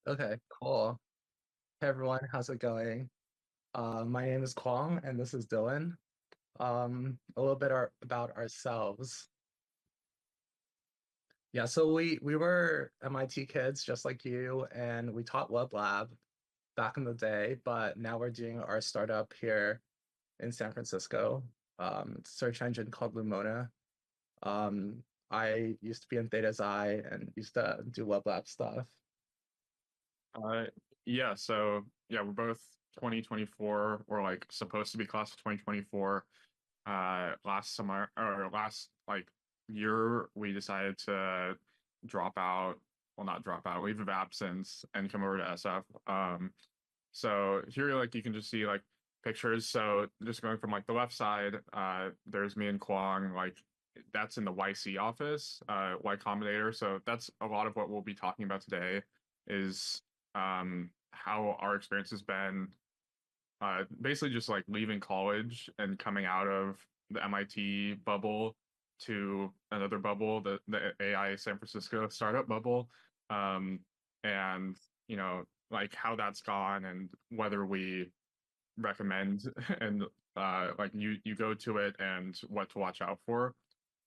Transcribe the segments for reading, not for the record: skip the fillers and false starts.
Okay, cool. Hey everyone, how's it going? My name is Kwong and this is Dylan. A little bit about ourselves. Yeah, so we were MIT kids just like you, and we taught WebLab back in the day, but now we're doing our startup here in San Francisco. It's a search engine called Lumona. I used to be in Theta's Eye and used to do WebLab stuff. Uh, yeah, so yeah, we're both 2024. We're like supposed to be class of 2024. Last summer or last like year, we decided to drop out. Well, not drop out, leave of absence and come over to SF. So here, like you can just see like pictures. So just going from like the left side, there's me and Kwong. Like that's in the YC office, Y Combinator. So that's a lot of what we'll be talking about today is how our experience has been. Basically just like leaving college and coming out of the MIT bubble to another bubble, the AI San Francisco startup bubble. Um, and like how that's gone and whether we recommend and like you go to it and what to watch out for.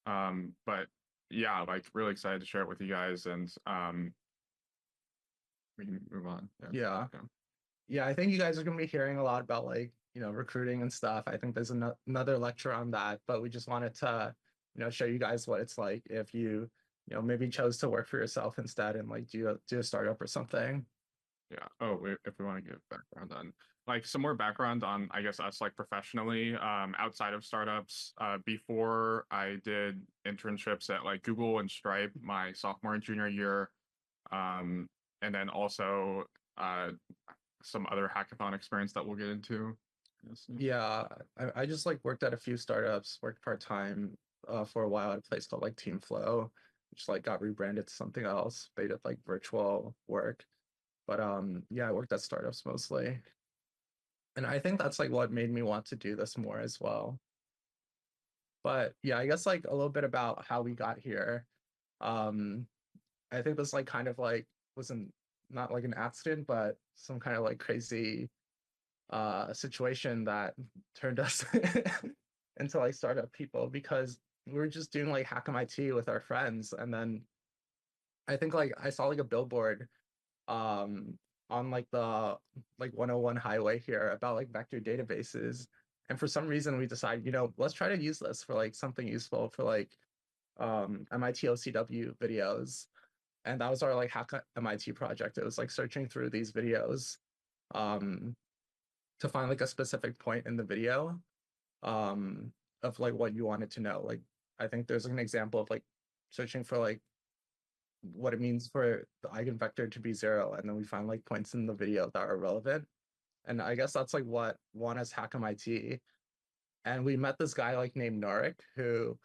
But yeah, like really excited to share it with you guys and we can move on. Yeah. Yeah. Yeah. Yeah, I think you guys are going to be hearing a lot about recruiting and stuff. I think there's another lecture on that, but we just wanted to, show you guys what it's like if maybe chose to work for yourself instead and like do a startup or something. Yeah. Oh, if we want to give background on like some more background on, I guess us like professionally, outside of startups. Before I did internships at like Google and Stripe my sophomore and junior year, um, and then also some other hackathon experience that we'll get into. Yes. Yeah, I just like worked at a few startups, worked part-time for a while at a place called like Teamflow, which like got rebranded to something else. They did like virtual work. But yeah, I worked at startups mostly. And I think that's like what made me want to do this more as well. But yeah, I guess like a little bit about how we got here. Um, I think this like kind of like wasn't not like an accident, but some kind of like crazy situation that turned us into like startup people because we were just doing like Hack MIT with our friends. And then I think like I saw like a billboard um on like the like 101 highway here about like vector databases. And for some reason we decided, let's try to use this for like something useful for like MIT OCW videos. And that was our like Hack MIT project. It was like searching through these videos um to find like a specific point in the video of like what you wanted to know. Like I think there's like, an example of like searching for like what it means for the eigenvector to be zero, and then we find like points in the video that are relevant. And I guess that's like what won us Hack MIT. And we met this guy like named Norik who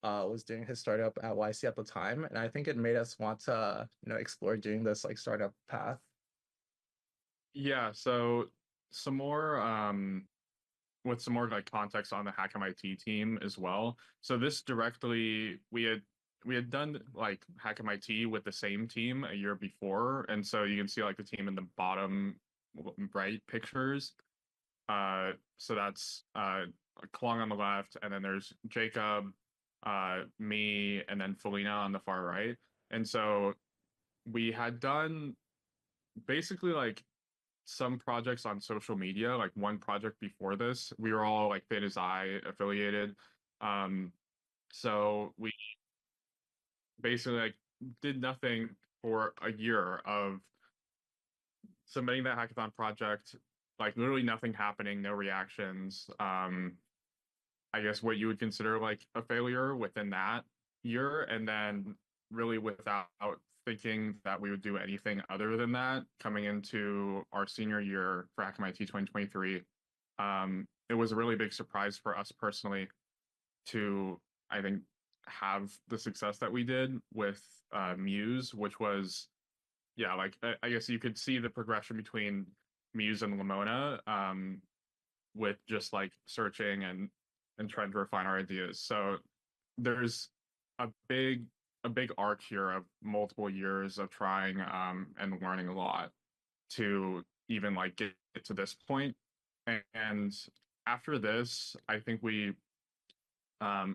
was doing his startup at YC at the time, and I think it made us want to explore doing this like startup path. Yeah. So some more with some more like context on the Hack MIT team as well. So this directly we had done like Hack MIT with the same team a year before, and so you can see like the team in the bottom right pictures. So that's Klong on the left, and then there's Jacob, me, and then Felina on the far right. And so we had done basically like some projects on social media, like one project before this. We were all like Fit as I affiliated. Um, so we basically like did nothing for a year of submitting that hackathon project, like literally nothing happening, no reactions. I guess what you would consider like a failure within that year, and then really without thinking that we would do anything other than that coming into our senior year for Hack MIT 2023. It was a really big surprise for us personally to, I think, have the success that we did with Muse, which was, yeah, like I guess you could see the progression between Muse and Lamona. With just like searching and trying to refine our ideas. So there's a a big arc here of multiple years of trying and learning a lot to even like get to this point. And after this, I think we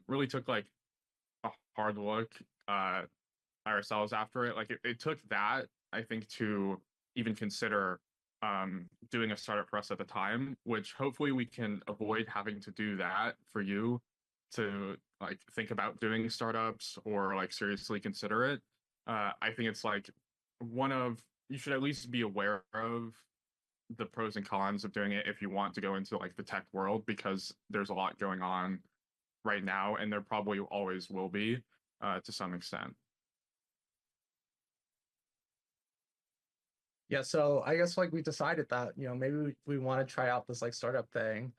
really took like a hard look uh ourselves after it. Like it took that, I think, to even consider doing a startup for us at the time, which hopefully we can avoid having to do that for you to like think about doing startups or like seriously consider it. I think it's like one of you should at least be aware of the pros and cons of doing it if you want to go into like the tech world because there's a lot going on right now and there probably always will be to some extent. Yeah, so I guess like we decided that, maybe we want to try out this like startup thing.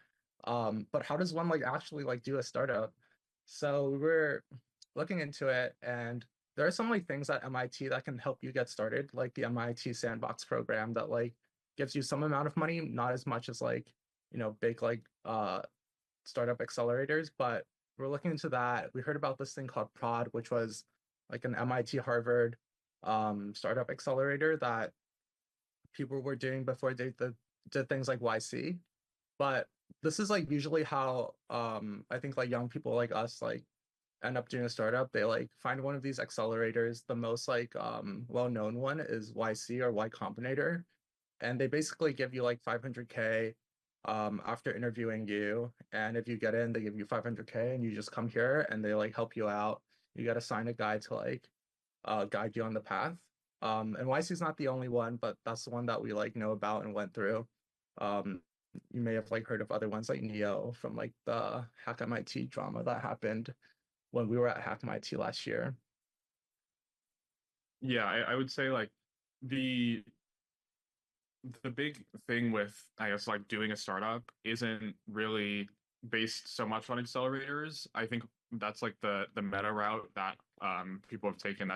But how does one like actually like do a startup? So we were looking into it, and there are some like things at MIT that can help you get started, like the MIT Sandbox program that like gives you some amount of money, not as much as like, big like startup accelerators, but we're looking into that. We heard about this thing called Prod, which was like an MIT Harvard startup accelerator that people were doing before they did things like YC. But this is like usually how I think like young people like us like end up doing a startup. They like find one of these accelerators. The most like well-known one is YC or Y Combinator, and they basically give you like 500K after interviewing you. And if you get in, they give you 500K, and you just come here and they like help you out. You got to sign a guide to like guide you on the path. And YC is not the only one, but that's the one that we like know about and went through. Um, you may have like heard of other ones like Neo from like the Hack MIT drama that happened when we were at Hack MIT last year. Yeah, I would say like the the big thing with I guess like doing a startup isn't really based so much on accelerators. I think that's like the meta route that people have taken.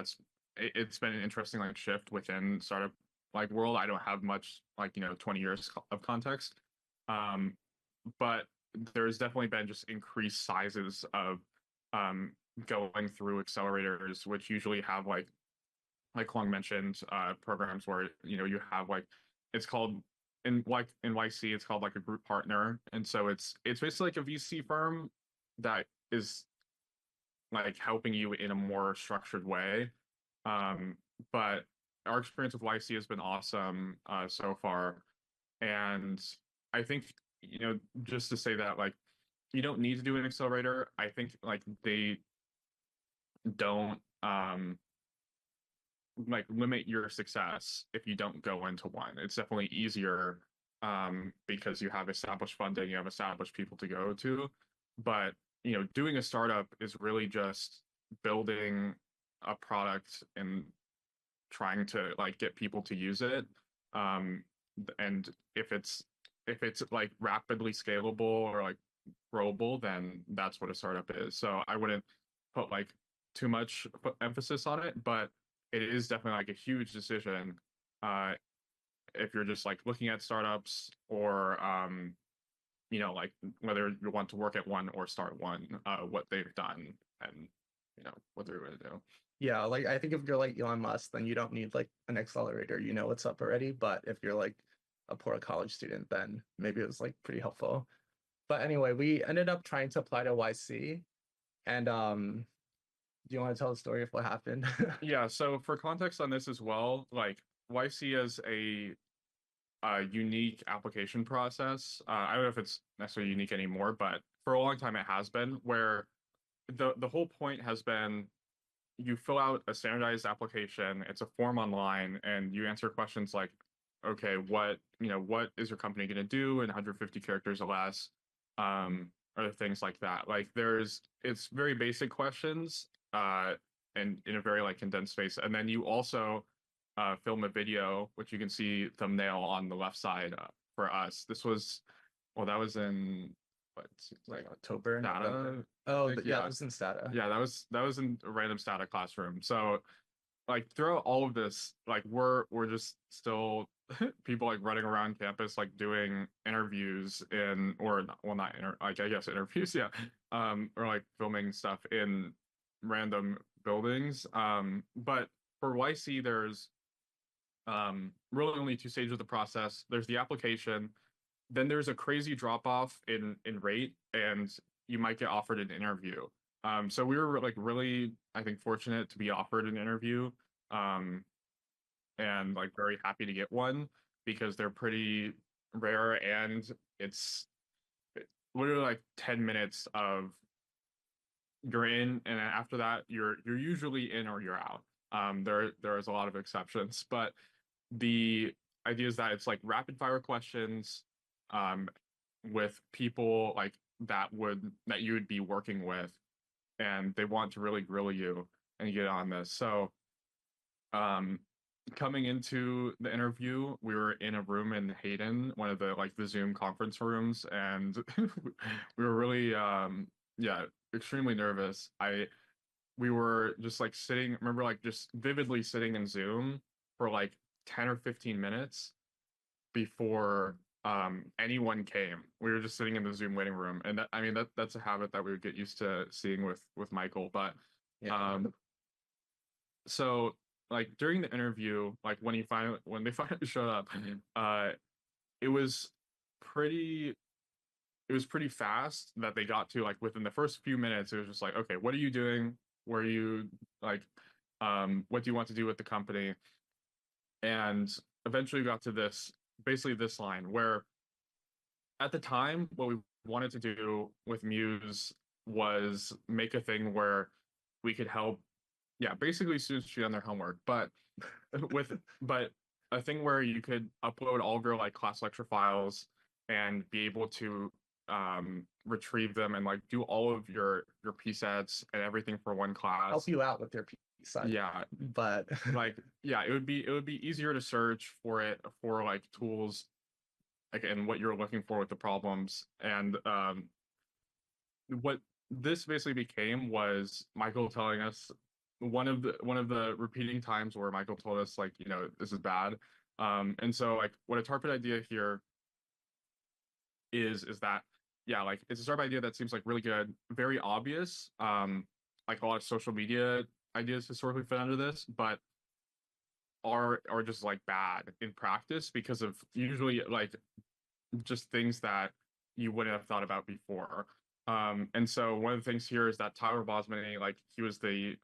It's been an interesting like shift within startup like world. I don't have much like 20 years of context. Um but there's definitely been just increased sizes of um going through accelerators, which usually have like Long mentioned, programs where you have like it's called in YC it's called like a group partner, and so it's basically like a VC firm that is like helping you in a more structured way. Um, but our experience with YC has been awesome so far, and I think just to say that like you don't need to do an accelerator. I think like they don't like limit your success if you don't go into one. It's definitely easier because you have established funding, you have established people to go to. But doing a startup is really just building a product and trying to like get people to use it. Um, and if it's like rapidly scalable or like growable, then that's what a startup is. So I wouldn't put like too much emphasis on it, but it is definitely like a huge decision uh, if you're just like looking at startups or like whether you want to work at one or start one, what they've done and what they're going to do. Yeah, like I think if you're like Elon Musk, then you don't need like an accelerator. You know what's up already. But if you're like a poor college student, then maybe it was like pretty helpful. But anyway, we ended up trying to apply to YC. And do you want to tell the story of what happened? Yeah, so for context on this as well, like YC is a unique application process. I don't know if it's necessarily unique anymore, but for a long time it has been where the whole point has been you fill out a standardized application, it's a form online, and you answer questions like, okay, what is your company going to do in 150 characters or less, or things like that. Like it's very basic questions, and in a very like condensed space, and then you also film a video, which you can see thumbnail on the left side for us. This was, well, that was in what, Like October, data, November. Oh, yeah, yeah, it was in Stata. yeah, that was in a random static classroom. So like throughout all of this, like we're just still people like running around campus like doing interviews in or well not like I guess interviews, yeah. Or like filming stuff in random buildings. But for YC, there's really only two stages of the process. There's the application, then there's a crazy drop off in rate, and you might get offered an interview. So we were like really, I think, fortunate to be offered an interview, and like very happy to get one because they're pretty rare, and it's literally like 10 minutes of you're in, and then after that you're usually in or you're out. There is a lot of exceptions, but the idea is that it's like rapid fire questions, um, with people like that you would be working with, and they want to really grill you and get on this. So, um, coming into the interview, we were in a room in Hayden, one of the like the Zoom conference rooms, and we were really yeah, extremely nervous. We were just like sitting, remember like just vividly sitting in Zoom for like 10 or 15 minutes before anyone came. We were just sitting in the Zoom waiting room. And that, I mean that's a habit that we would get used to seeing with Michael. But Yeah. so like during the interview, like when they finally showed up, uh it was pretty it was pretty fast that they got to, like within the first few minutes, it was just like, okay, what are you doing? Where are you like what do you want to do with the company? And eventually got to this, basically this line where at the time what we wanted to do with Muse was make a thing where we could help, yeah, basically students cheat on their homework, but with but a thing where you could upload all of your like class lecture files and be able to retrieve them and like do all of your PSETs and everything for one class. Help you out with your side. Yeah, But like yeah, it would be easier to search for it for like tools like and what you're looking for with the problems. And what this basically became was Michael telling us one of the repeating times where Michael told us like, you know, this is bad. And so like what a target idea here is that yeah, like it's a startup idea that seems like really good, very obvious. Like a lot of social media ideas historically fit under this, but are just like bad in practice because of usually like just things that you wouldn't have thought about before. And so one of the things here is that Tyler Bosmany, like he was the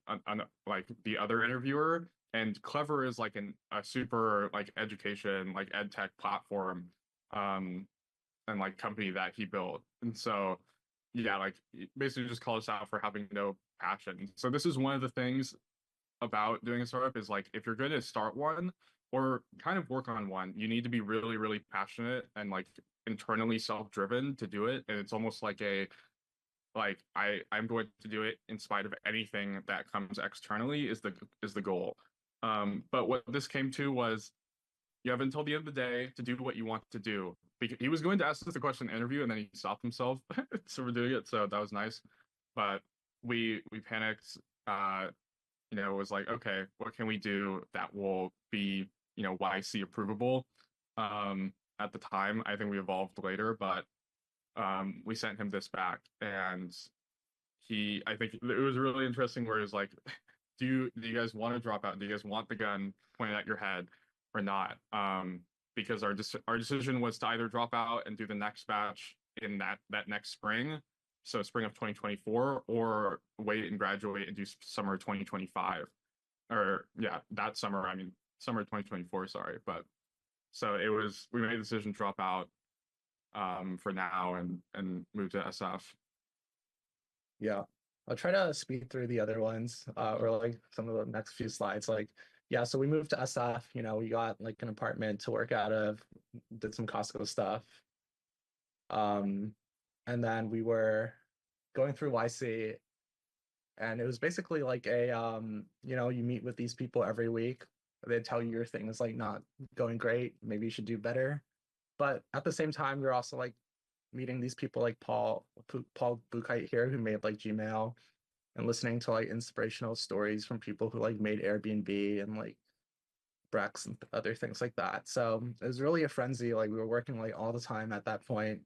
like the other interviewer, and Clever is like a super like education like ed tech platform, um, and like company that he built. And so yeah, like basically just call us out for having no passion. So this is one of the things about doing a startup is like if you're going to start one or kind of work on one, you need to be really, really passionate and like internally self-driven to do it. And it's almost like a like I'm going to do it in spite of anything that comes externally is the goal. But what this came to was you have until the end of the day to do what you want to do. Because he was going to ask us the question in the interview and then he stopped himself. So we're doing it. So that was nice. But we panicked. You know, it was like, okay, what can we do that will be, you know, YC approvable? At the time, I think we evolved later, but we sent him this back, and I think it was really interesting where he was like, do you guys want to drop out? Do you guys want the gun pointed at your head or not? Because our decision was to either drop out and do the next batch in that next spring, so spring of 2024, or wait and graduate and do summer 2025, or yeah, that summer. I mean, summer 2024. Sorry, but so it was. We made the decision to drop out for now and move to SF. yeah, I'll try to speed through the other ones, or like some of the next few slides. Like, yeah, so we moved to SF. You know, we got like an apartment to work out of, did some Costco stuff, and then we were going through YC, and it was basically like a you know, you meet with these people every week. They tell you your thing is like not going great. Maybe you should do better. But at the same time, you're also like meeting these people like Paul Buchheit here, who made like Gmail, and listening to like inspirational stories from people who like made Airbnb and like Brex and other things like that. So it was really a frenzy. Like we were working like all the time at that point.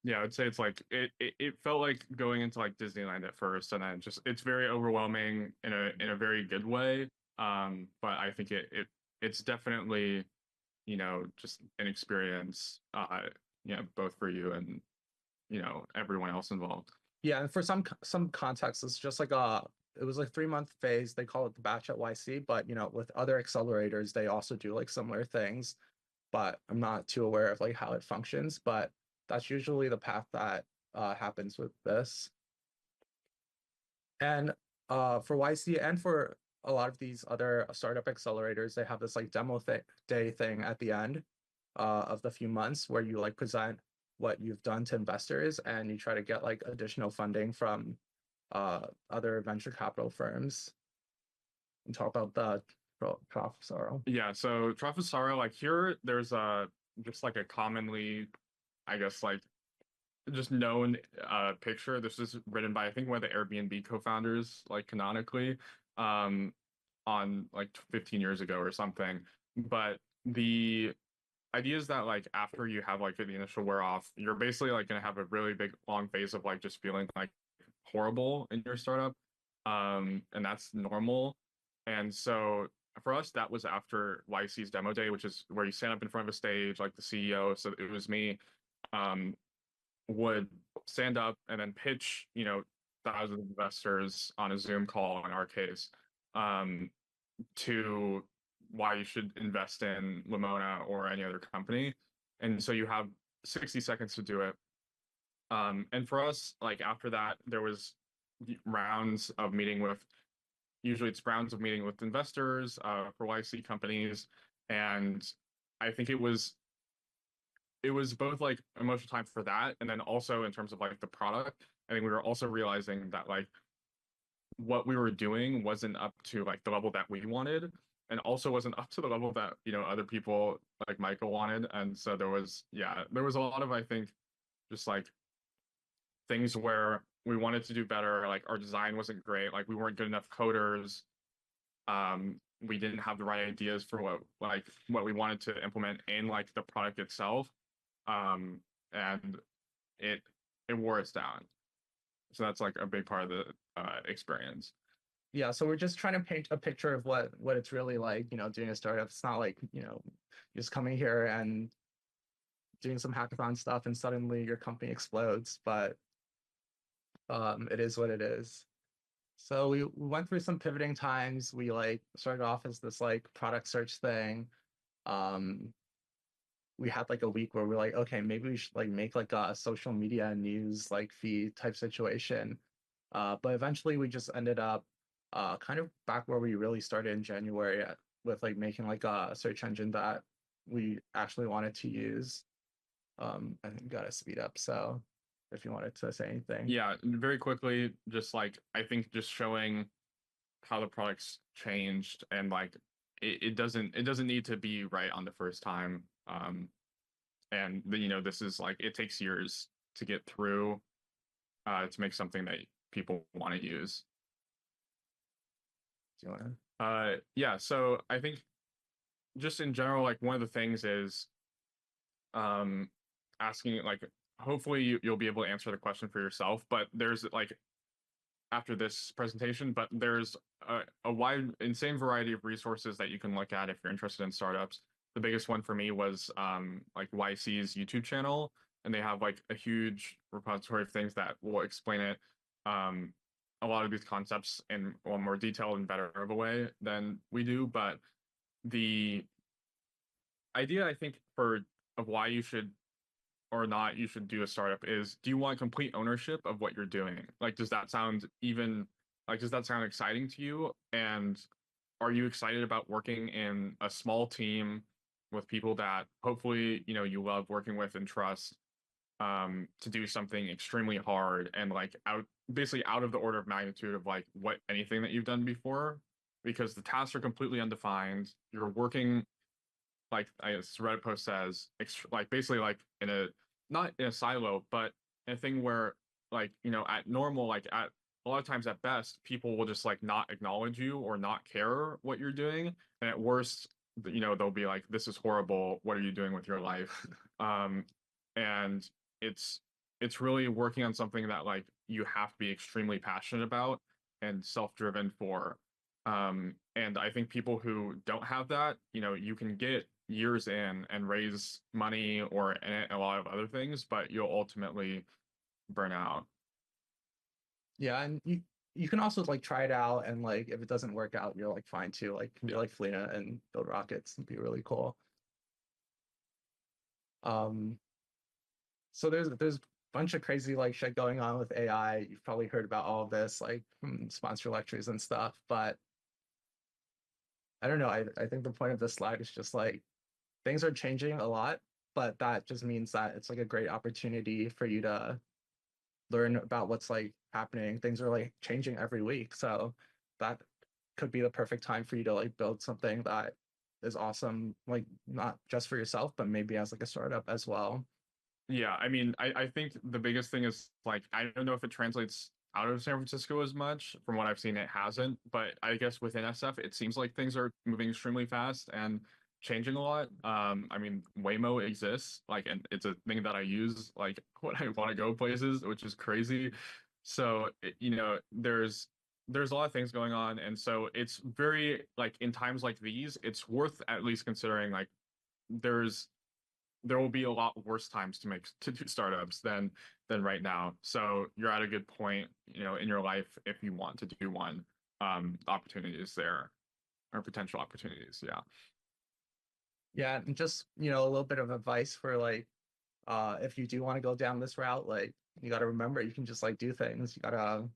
Yeah, I'd say it's like it felt like going into like Disneyland at first, and then just it's very overwhelming in a very good way. But I think it's definitely, just an experience, both for you and, everyone else involved. Yeah, and for some context, it's just like it was like 3 month phase. They call it the batch at YC, but with other accelerators, they also do like similar things. But I'm not too aware of like how it functions. But that's usually the path that happens with this. And for YC and for a lot of these other startup accelerators, they have this like demo th day thing at the end of the few months where you like present what you've done to investors and you try to get like additional funding from other venture capital firms and talk about the professorial. Yeah, so Trafalgar, like here, there's just like a commonly, I guess, like just known picture. This is written by I think one of the Airbnb co-founders, like canonically, um, on like 15 years ago or something. But the idea is that like after you have like the initial wear off, you're basically like gonna have a really big long phase of like just feeling like horrible in your startup. And that's normal. And so for us, that was after YC's demo day, which is where you stand up in front of a stage, like the CEO. So it was me, um, would stand up and then pitch, thousands of investors on a Zoom call in our case, um, to why you should invest in Lamona or any other company. And so you have 60 seconds to do it. And for us, like after that, there was rounds of meeting with, usually it's rounds of meeting with investors for YC companies. And I think it was both like emotional time for that, and then also in terms of like the product. I think we were also realizing that like what we were doing wasn't up to like the level that we wanted, and also wasn't up to the level that other people like Michael wanted. And so there was a lot of, I think, just like things where we wanted to do better. Like our design wasn't great. Like we weren't good enough coders. We didn't have the right ideas for what we wanted to implement in like the product itself. And it it wore us down. So that's like a big part of the experience. Yeah, so we're just trying to paint a picture of what it's really like, doing a startup. It's not like, just coming here and doing some hackathon stuff and suddenly your company explodes, but it is what it is. So we went through some pivoting times. We like started off as this like product search thing. Um, we had like a week where we're like, okay, maybe we should like make like a social media news like feed type situation. But eventually we just ended up kind of back where we really started in January with like making like a search engine that we actually wanted to use. I think got to speed up. So if you wanted to say anything. Yeah, very quickly, just like I think just showing how the product's changed, and like it doesn't need to be right on the first time. And this is like it takes years to get through to make something that people want to use. Do you want to? Yeah, so I think just in general, like one of the things is um asking like hopefully you'll be able to answer the question for yourself, but there's like after this presentation, but there's a wide, insane variety of resources that you can look at if you're interested in startups. The biggest one for me was like YC's YouTube channel, and they have like a huge repository of things that will explain it, um, a lot of these concepts in a more detailed and better of a way than we do. But the idea, I think, of why you should or not you should do a startup is, do you want complete ownership of what you're doing? Like, does that sound exciting to you? And are you excited about working in a small team with people that hopefully, you love working with and trust, to do something extremely hard and like basically out of the order of magnitude of like what anything that you've done before? Because the tasks are completely undefined. You're working like I guess Reddit post says, like basically like in a not in a silo, but in a thing where like at normal, like at a lot of times at best, people will just like not acknowledge you or not care what you're doing, and at worst, they'll be like, "This is horrible. What are you doing with your life?" um, and it's it's really working on something that like you have to be extremely passionate about and self-driven for. And I think people who don't have that, you can get years in and raise money or a lot of other things, but you'll ultimately burn out. Yeah, and you can also like try it out, and like if it doesn't work out, you're like fine too. Like be Yeah. like Felina and build rockets and be really cool. Um, so there's a bunch of crazy like shit going on with AI. You've probably heard about all of this like from sponsor lectures and stuff, but I don't know. I think the point of this slide is just like things are changing a lot, but that just means that it's like a great opportunity for you to learn about what's like happening. Things are like changing every week. So that could be the perfect time for you to like build something that is awesome, like not just for yourself, but maybe as like a startup as well. Yeah, I mean, I think the biggest thing is like I don't know if it translates out of San Francisco as much. From what I've seen, it hasn't. But I guess within SF, it seems like things are moving extremely fast and changing a lot. I mean, Waymo exists, like, and it's a thing that I use like when I want to go places, which is crazy. So, there's a lot of things going on, and so it's very like in times like these, it's worth at least considering like there's there will be a lot worse times to do startups than right now. So you're at a good point, in your life if you want to do one. Opportunities there or potential opportunities. Yeah. Yeah, and just, a little bit of advice for like if you do want to go down this route, like you got to remember you can just like do things. You got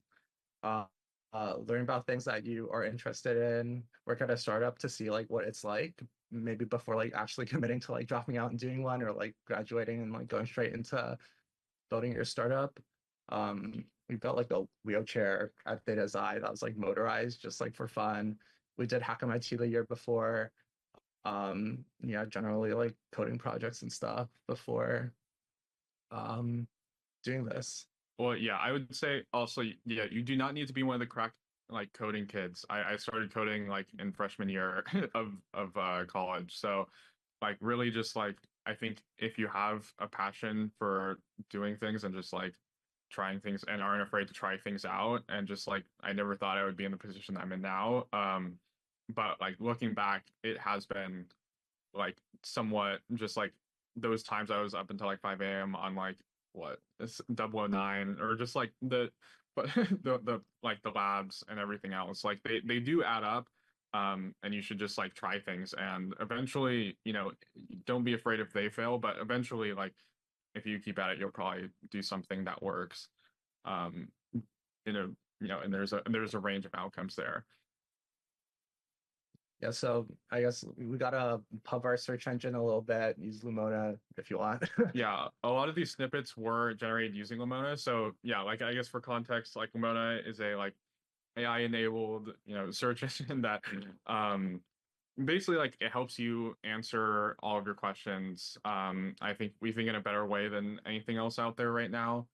to uh, learn about things that you are interested in, work at a startup to see like what it's like, maybe before like actually committing to like dropping out and doing one or like graduating and like going straight into building your startup. We built like a wheelchair at Theta Xi that was like motorized just like for fun. We did Hack MIT the year before. Yeah, generally like coding projects and stuff before um doing this. Well, yeah, I would say also, yeah, you do not need to be one of the crack like coding kids. I started coding like in freshman year of college. So like really just like I think if you have a passion for doing things and just like trying things and aren't afraid to try things out and just like I never thought I would be in the position I'm in now. But like looking back, it has been like somewhat just like those times I was up until like 5 a.m. on like what this 009 or just like the but the like the labs and everything else like they do add up. And you should just like try things and eventually don't be afraid if they fail, but eventually like if you keep at it you'll probably do something that works. um you know and there's a range of outcomes there. Yeah, so I guess we gotta pub our search engine a little bit, use Lumona if you want. Yeah, a lot of these snippets were generated using Lamona. So yeah, like I guess for context, like Lamona is a like AI enabled, search engine that basically like it helps you answer all of your questions. I think we think in a better way than anything else out there right now.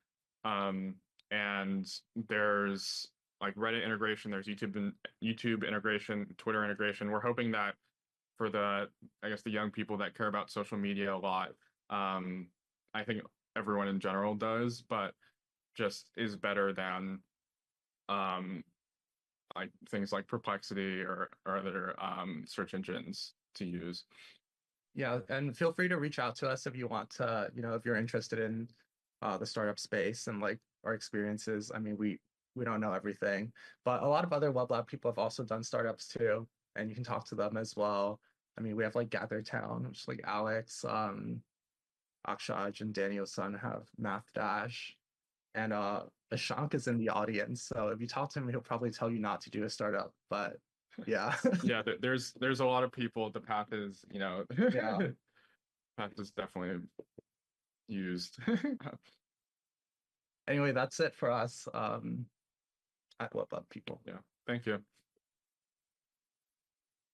Um, and there's like Reddit integration, there's YouTube integration, Twitter integration. We're hoping that for I guess the young people that care about social media a lot. Um, I think everyone in general does, but just is better than um, like things like Perplexity or other search engines to use. Yeah, and feel free to reach out to us if you want to, if you're interested in the startup space and like our experiences. I mean, we don't know everything, but a lot of other web lab people have also done startups too, and you can talk to them as well. I mean, we have like Gather Town, which is like Alex, Akshaj and Daniel's son have Math Dash, and Ashank is in the audience. So if you talk to him, he'll probably tell you not to do a startup. But yeah, Yeah, there's a lot of people. The path is, yeah. path is definitely used. Anyway, that's it for us at What Up People. Yeah, thank you.